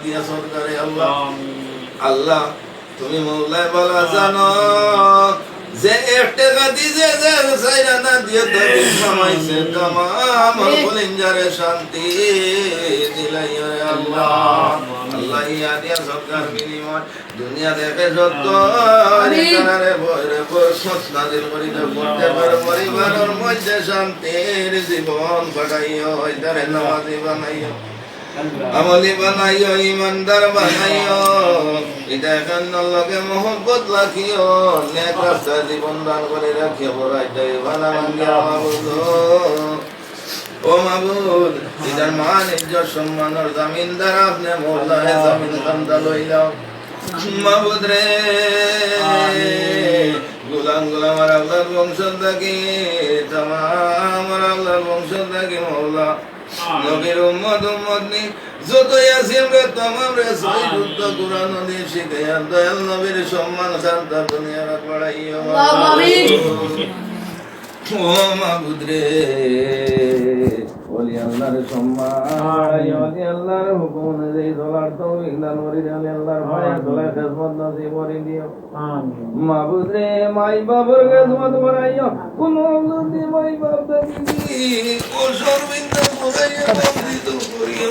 দিয়া সরকারে আল্লাহ আল্লাহ তুমি মৌলায় বলা জানো যে একটা গাদি যে সাইরা না দিয়ে দাবি খামাইছে তামাম কলিজারে শান্তি দিলাই রে আল্লাহ আল্লাহ ইয়া দিয়া সরকার বিনিময় দুনিয়া দেখে যত আরে বরে বরকত নাজিল করি দাও করতে পার পরিবারের মধ্যে শান্তির জীবন কাটাইও ইদারে নামাজি বানাইও আমলি বানাইও ইমানদার বানাইও ইদাকান লগে মোহব্বত রাখিও নেক রাস্তা জীবন দান করে রাখিও বড়াইটাই ভালো মাঙ্গিয়া মাবুদ ও মাবুদ ইদার মান ইজ্জত সম্মানের জামিনদার আপনি মওলায়ে জামিন কান্দা লইলাও মাবুদ রে গোলাম গোলাম আল্লাহর বংশ থাকি তামাম আল্লাহর বংশ থাকি মওলা নবীর উম্মত নি যতই আছি আমরা তামাম রে সই শুদ্ধ কুরআন দিয়ে শিখাইয়া দয়াল নবীর সম্মান শান্তা দুনিয়ার বাড়াইও আমিন ও মাবুদ রে ওলি আল্লাহর সম্মান ওলি আল্লাহর হুকুম অনুযায়ী চলার তৌফিক দান করি ওলি আল্লাহর ভয়ে চলে খেদমত নসিব করে দিও আমিন মাবুদ রে মাই বাবার খেদমত করাইও কোন যদি মাই বাপ দাদি ও সর্বিন্দ করাইয়া বন্দিত করিও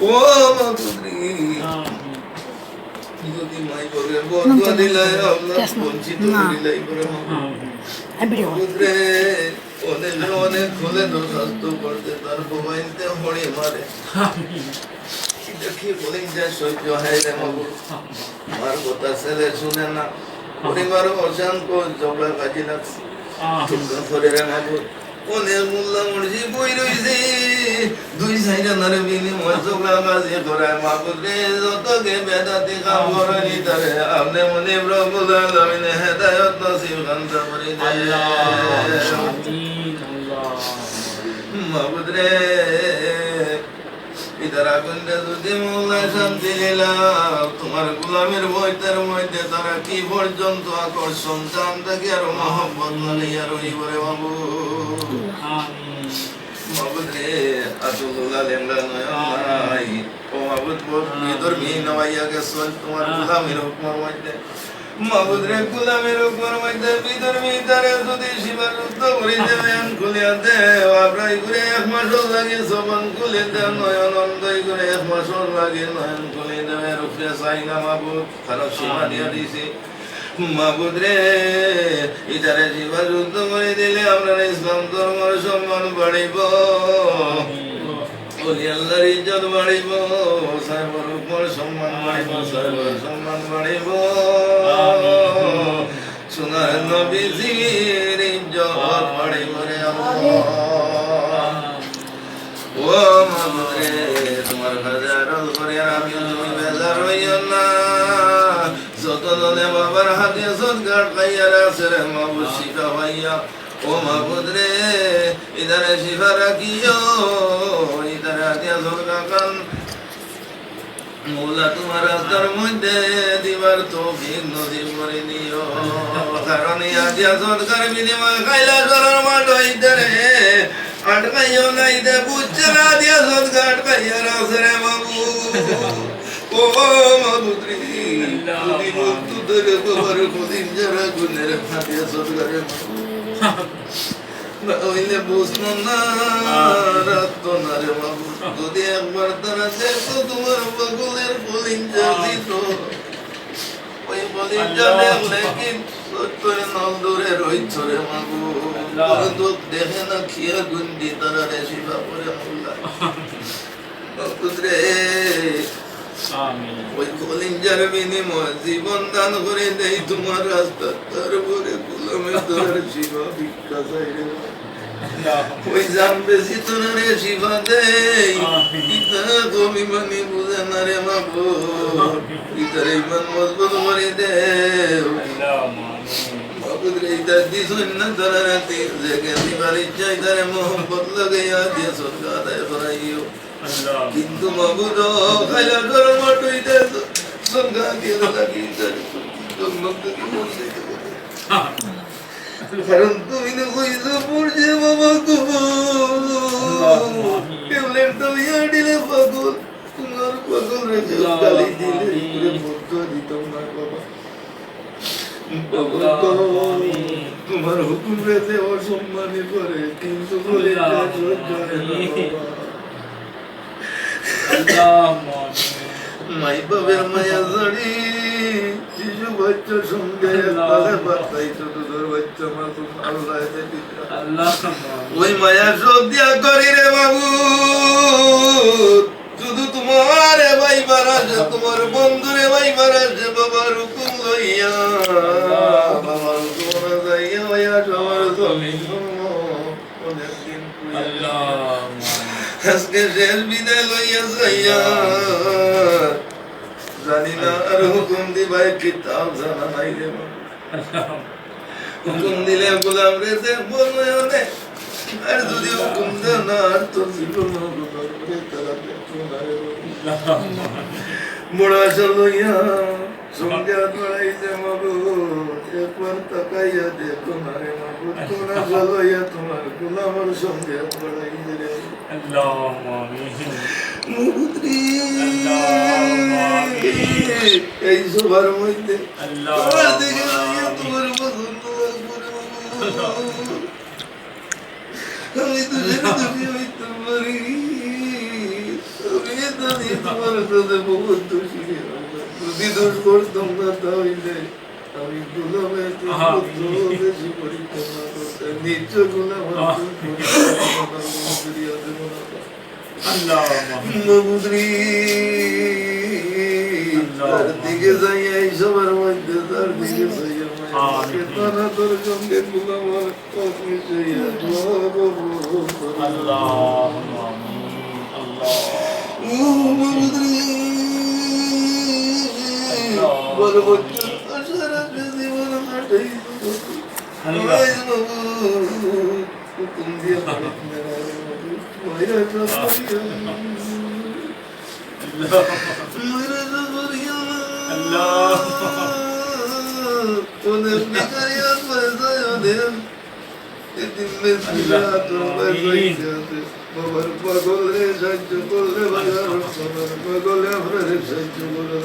ও মাবুদ রে যদি মাই বাবার বদুয়া দিলাই আল্লাহ বঞ্চিত করিলাই করে মাবুদ রে অনেক খুলে দোষাস্ত করতে তার মোবাইলতে হড়ে মারে দেখি বলেন যে সহ্য হয় রে মাবুদ আমার কথা ছেলে শুনে না পরিবার অশান্ত ঝগড়া কাজে লাগছে করে রে মাবুদ অনেক মোল্লা মুর্শি বই রইছে দুই সাইডে নারে বিনিময় ঝগড়া কাজে করে মাবুদ রে যতকে বেদাতি কাম করেনি তারে আপনি মনে প্রভুল আলামিন হেদায়েত নসিব খানতা করে মাবুদ রে ইদারা গন্ডে যদি মৌলায় শান্তি নিলাম তোমার গোলামের বইতের মধ্যে তারা কি পর্যন্ত আকর্ষণ চান থাকে আর মহব্বত লালিয়া রইবরে মাবুদ মাবুদ রে আতুল্লাহ লেমরা নয় ও মাবুদ ভিতর মিহি নবাইয়া গেছো তোমার গোলামের হুকুমের মধ্যে মাবুদ রে গোলামের হুকুমের মধ্যে ভিতর মিতারে যদি শিবার যুদ্ধ করে দেন খুলিয়া দেও আব্রাই করে এক মাস লাগে সবন খুলে দেও নয়ন অন্ধই করে এক মাস লাগে নয়ন খুলে দেও এর উপরে চাই না মাবুদ খারাপ সীমা দিয়া দিছি মাবুদ রে ইতারে শিবার যুদ্ধ করে দিলে আপনার ইসলাম ধর্মের সম্মান বাড়িব ওলি আল্লাহর ইজ্জত বাড়িব সাহেবের উপর সম্মান বাড়িব সাহেবের সম্মান বাড়িব সোনার নবীজির ইজ্জত বাড়িব রে আল্লাহ ও মাবুদ রে তোমার হাজার করে আমি তুমি বেজার হইও না যত জনে বাবার হাতে সদগার খাইয়ার আছে রে মাবুদ শিখা ভাইয়া ও মাবুদ রে ইদারে শিফা রাখিও ইদারে হাতিয়া সরকা কান মৌলা তোমার রাস্তার মধ্যে দিবার তৌফিক নসিব করে দিও কারণ হাতিয়া সরকার বিনিময় খাইলা করার মাঠ ইদারে আটকাইও না ইদে বুঝছে না হাতিয়া সরকার আটকাইয়ার আছে রে মাবুদ ও মাবুদ রে তুমি মুক্ত ধরে তোমার কদিন যারা গুণের হাতিয়া সরকারের ওইলে বুঝলো না রাত না রে বাবু যদি একবার তারা দেখতো তোমার বগলের বলিঞ্জা দিত ওই বলিঞ্জা দেখলে কি সত্যরে নল দূরে রইছ রে বাবু তো দেখে না খিয়া গুন্ডি তারা রে শিবা করে মোল্লা রে ওই কলিঞ্জার বিনিময় জীবন দান করে দেই তোমার রাস্তা তারপরে গোলামের ধরে শিবা ভিক্ষা চাই রে ওই জান বেশি তোর রে শিবা দেই পিতা অভিমানী বুঝে না রে মাবো পিতার ইমান মজবুত করে দে মাবুদ রে দাদি সন্না ধরে রাতে জেগে দিবার ইচ্ছাই তারে মোহব্বত লাগাইয়া দিয়ে সদকা আদায় করাইও কিন্তু মাবুদ খাইলা গরম মাটুইতে সঙ্গা দিয়ে লাগি কারণ তুমি না কইছো পড়ছে বাবা গো কেবলের তো ইয়াডিলে পাক পাগল রেখে গালি দিলে করে বলতে দিতাম না বাবা। তোমার হুকুম রেখে অসম্মানী করে কিন্তু বলে মাই বাবের মায়া জানি শিশু বাচ্চা সঙ্গে বাচ্চাই ছোট ছোট বাচ্চা মাসুম আল্লাহ ওই মায়া সব দিয়া করি রে বাবু শুধু তোমার ভাইবার আছে তোমার বন্ধুরে ভাইবার আছে বাবার হুকুম লইয়া বাবার হুকুম যাইয়া হইয়া সবার জমিন অনেকদিন আজকে শেষ বিদায় লইয়া যাইয়া জানি না আর হুকুম দিবাই কিতাব জানা নাই রে হুকুম দিলে গোলাম রে যে বলবে অনেক আর যদি হুকুম দেন না আর তো জীবন বড় আশা লইয়া সঙ্গে লড়াইছে মাবু একবার তাকাইয়া দেখো না রে মাবু তোমার আশা লইয়া তোমার গোলামের সঙ্গে লড়াইছে রে এই সবার মধ্যে তোমার দিকে তোমার পছন্দ আমি তো তুমি হইতে পারি আমি তো তোমার সাথে বহুত দোষী যদি দোষ করতাম না তাহলে আমি গোলামের বেশি পরীক্ষা না করতাম নিশ্চয় গোলাম তার দিকে যাইয়া এই সবার মধ্যে তার দিকে যাইয়া তারা তোর সঙ্গে গোলাম বাবার পাগলে সাহায্য করলে বাবার পাগলে আপনাদের সাহায্য করে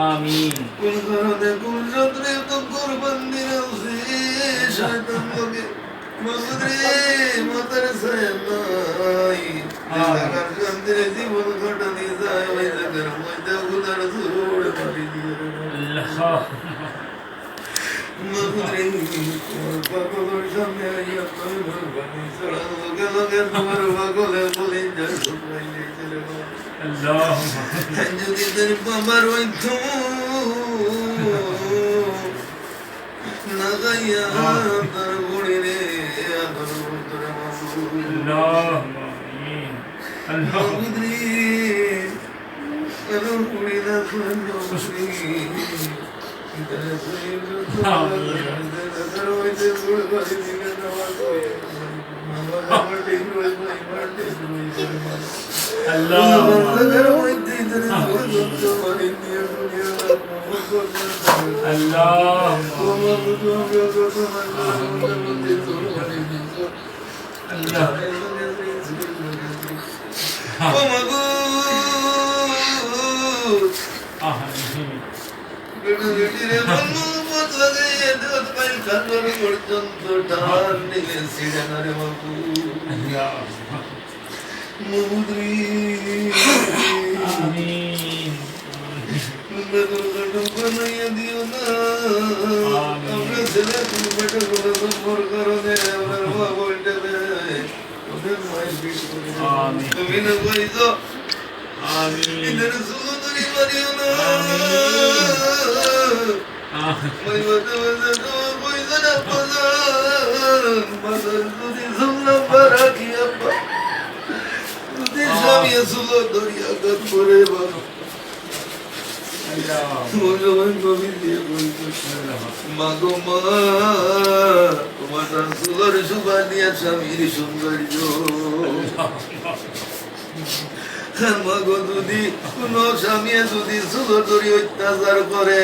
আমিন কোন কারণে কোন রাত্রে তো কোরবান দিন শয়তান লোকে মাগরে মাতার সায়াই লাগার কান্দরে জীবন কাটানি যায় ওই জায়গার মধ্যে উদার জোড় মারি দিয়ে আল্লাহ মাগরে তোমার পাগলের সামনে আইয়া তুমি ভগবানি ছড়া লোকে লোকে তোমার পাগলে বলে যায় সুপ্রাইলে চলে আল্লাহ যদি তোর বাবার হইতো না গাইয়া তার বুড়ি রে আদর তোর আল্লাহ আমিন আল্লাহ বুদ্রি আদর বুড়ি না শুনি آمين তুমি না কইছো آمين এদের সুন্দরী মারিও না آمين মই বলতে বলতে তোমার কইছো না বাজার যদি সুন্দর বারাকি আব্বা যদি স্বামী সুলো দরিয়া গত করে বাবা মাগো মা তোমার সুন্দর সুবা দিয়া স্বামীর সৌন্দর্য মাগো যদি কোন স্বামী যদি সুন্দর ধরি অত্যাচার করে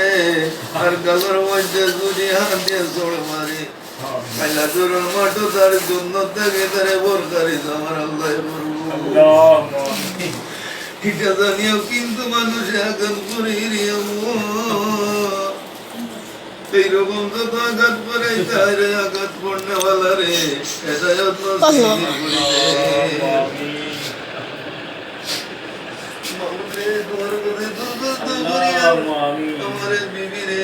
আর গালের মধ্যে যদি হাত দিয়ে চড় মারে আল্লাহ তোর মাঠো তার জন্য থেকে তারে বরকারি আমার আল্লাহ এটা জানিও কিন্তু মানুষ আঘাত করে এইরকম যত আঘাত করে তার আঘাত পড়নেওয়ালা রে এটা যত্ন আমার বিবি রে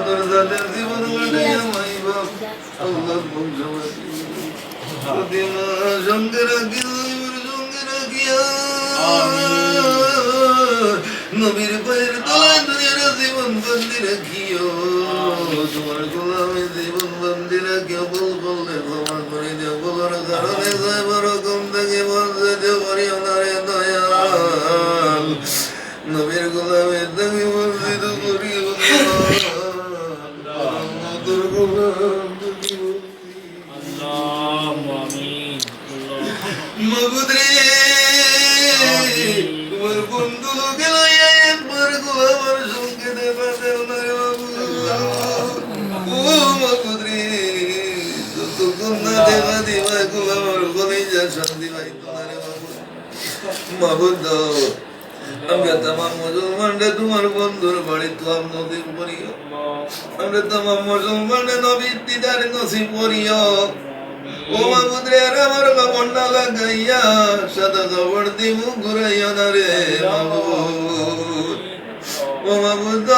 তোর যাদের জীবন মাই বাপ আল্লাহ সঙ্গে রাখিয়া নবীর পায়ের তলায় দুনিয়ার জীবন বন্দি রাখিও তোমার গোলামে জীবন বন্দি রাখিও বল বললে ক্ষমা করে দিও বলার কারণে যাইব রকম থেকে বলতে দিও করিও না রে দয়াল নবীর গোলামে তুমি বন্দিত করিও তোর গোলাম মগুদরে তোমার বন্ধু লোকে লইয়া একবার গোলামার সঙ্গে দেখা দেও না রে বাবু ও মগুদরে যতক্ষণ না দেখা দিবা গোলামার গলে যা শান্তি পাইতো না রে বাবু মাবুদ আমরা তামাম মুসলমানরা তোমার বন্ধুর বাড়ি তো নদীর পড়িও আমরা তামাম মুসলমানরা নবীর দিদার নসিব করিও ও মাবুদ রে আমার কাপড় না লাগাইয়া সাদা কাপড় দিব ঘুরাইয়া না রে মাবুদ ও মাবুদ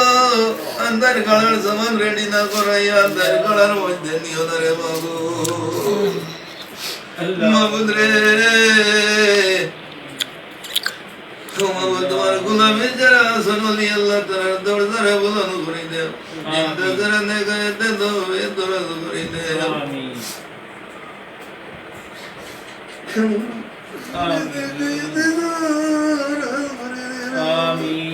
আন্দার কালার সামান রেডি না করাইয়া আন্দার কালার মধ্যে নিও না রে মাবুদ মাবুদ রে ও মাবুদ তোমার গোলামে যারা আসন অলি আল্লাহ তার দরজারে বুলানো করে দেও জিন্দা করে নেগাতে দবে দরাজ করে দেও آمين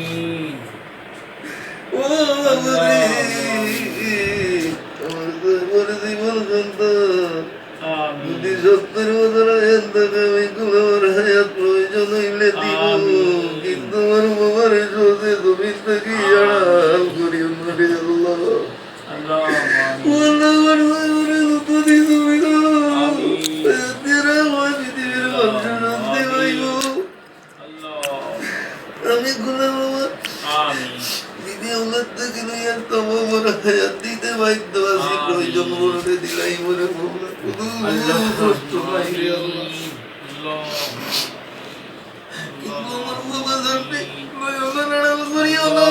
যদি 70 বছর হায়াত থাকে ওই গুলোর হায়াত প্রয়োজন হইলে দিব কিন্তু আমার বাবার সোজে জমিন থেকে আড়াল করিও না রে আল্লাহ আমি গোলাম দিদি আল্লাহ থেকে লইয়া তোমার বড় হায়াত দিতে বাধ্য আছি প্রয়োজন বলতে দিলাই মরে কষ্ট নাই রে আল্লাহ কিন্তু আমার বাবা জানবে আড়াল করিও না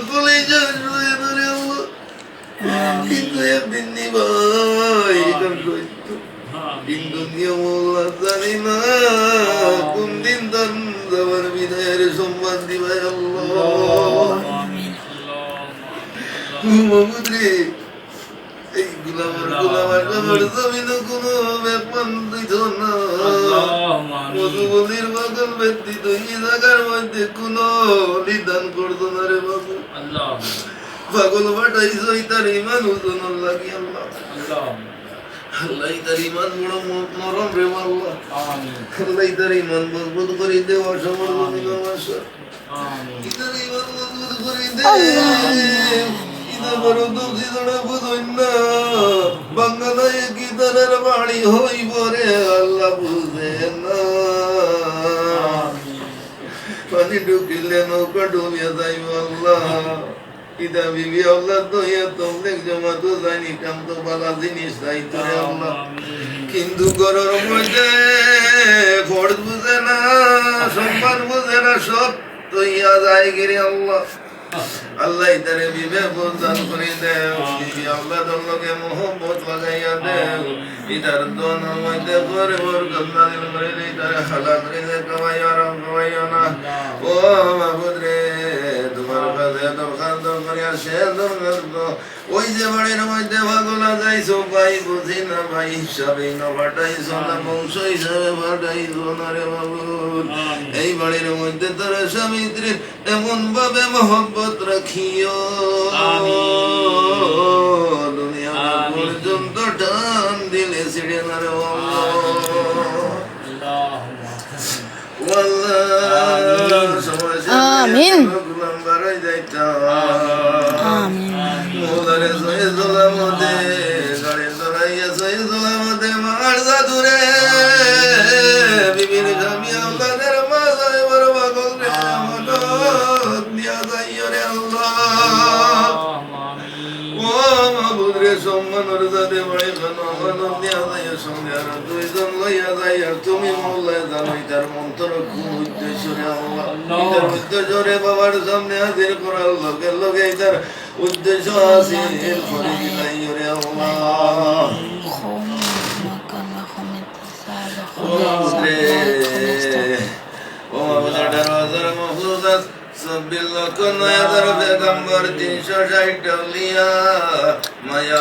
বলে যাই ধরে আল্লাহ কিন্তু একদিন নিবাই কিন্তু নিয়ম আল্লাহ জানি না কোন দিন দান যাবার বিদায়ের সম্মান দিবাই আল্লাহ মাবুদ রে এই গোলামার জমিন কোনো ব্যাপার দিত না মধুবলির বদল ব্যতীত এই জায়গার মধ্যে কোনো নিদান করতো না রে বাবু পাগল বাটাইছই তার ইমান ওজন লাগি আল্লাহ আল্লাহ তার ইমান বড় নরম রে আল্লাহ আল্লাহ তার ইমান মজবুত করে দে অসমর্থ দিবাসা তার ইমান মজবুত করে দে ইদা বড় দুঃখী জড়া বুঝই না বাংলায় কি তার বাড়ি হইব রে আল্লাহ বুঝে না পানি ঢুকিলে নৌকা ডুবিয়া যাইব আল্লাহ ইদা বিবি আল্লাহ তো তোমদের জমা তো যায়নি কাম তো বালা জিনিস তাই তো রে আল্লাহ কিন্তু গরর মধ্যে ফরজ বুঝে না সম্মান বুঝে না সব তো ইয়া যায় গিরে আল্লাহ আল্লাহ ইতারে বিবেক দান করে দেও বিবি আওলাদর লগে মোহব্বত লাগাইয়া দেও ইতার দোনোর মধ্যে করে বরকত নাযিল করে দে ইতারে হালাল রিজক কামাই আরাম কামাইও না ও মাবুদ রে তোমার কাছে দরখাস্ত করি আর শেষ দরখাস্ত ওই যে বাড়ির মধ্যে ভাগলা যাইছো ভাই বুঝি না ভাই হিসাবে না পাঠাইছো না বংশ হিসাবে পাঠাইছো না রে মাবুদ এই বাড়ির মধ্যে তোর স্বামী স্ত্রীর এমন ভাবে মহব্বত রাখিও দুনিয়া পর্যন্ত টান দিলে ছিড়ে না রে আমিন। বিবির গামি আল্লাহদের মাঝে বড় পাগল রে মদত দিয়া যাইও রে আল্লাহ ও মাবুদ রে সম্মানের সাথে বাড়ি খানো মদত দিয়া যাইও সঙ্গে আর দুইজন লইয়া যাই আর তুমি মোল্লায় জানো তার মন্ত্র কোন উদ্দেশ্য রে আল্লাহ এটার উদ্দেশ্য রে বাবার সামনে হাজির করার লোকের লোকে এটার উদ্দেশ্য হাসিল করে দিলাই রে আল্লাহ ও মাবুদ রে ও মাবুদ 18,000 মখলুকাত 26 লক্ষ 9,000 পেগম্বর 360 আউলিয়া মায়া